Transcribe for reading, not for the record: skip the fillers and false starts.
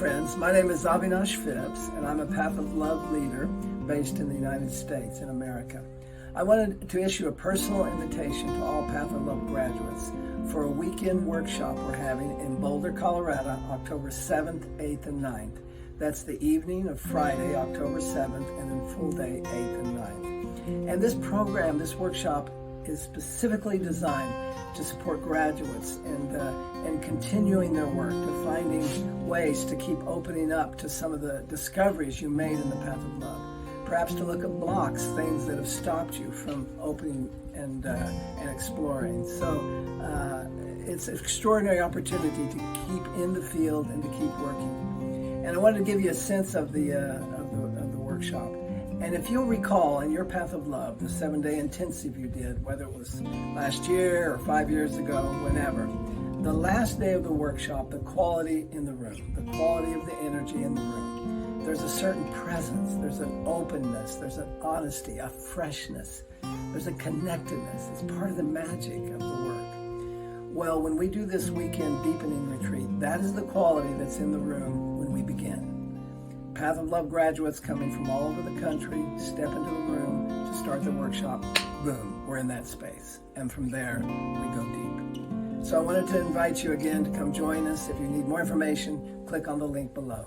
friends. My name is Avinash Phipps, and I'm a Path of Love leader based in the United States in America. I wanted to issue a personal invitation to all Path of Love graduates for a weekend workshop we're having in Boulder, Colorado, October 7th, 8th, and 9th. That's the evening of Friday, October 7th, and then full day 8th and 9th. And this program, this workshop, is specifically designed to support graduates and continuing their work, to finding ways to keep opening up to some of the discoveries you made in the Path of Love. Perhaps to look at blocks, things that have stopped you from opening and exploring. So it's an extraordinary opportunity to keep in the field and to keep working. And I wanted to give you a sense of the workshop. And if you'll recall, in your Path of Love, the 7-day intensive you did, whether it was last year or 5 years ago, whenever, the last day of the workshop, the quality in the room, the quality of the energy in the room, there's a certain presence, there's an openness, there's an honesty, a freshness, there's a connectedness. It's part of the magic of the work. Well, when we do this weekend deepening retreat, that is the quality that's in the room when we begin. Path of Love graduates coming from all over the country step into the room to start the workshop. Boom, we're in that space. And from there, we go deep. So I wanted to invite you again to come join us. If you need more information, click on the link below.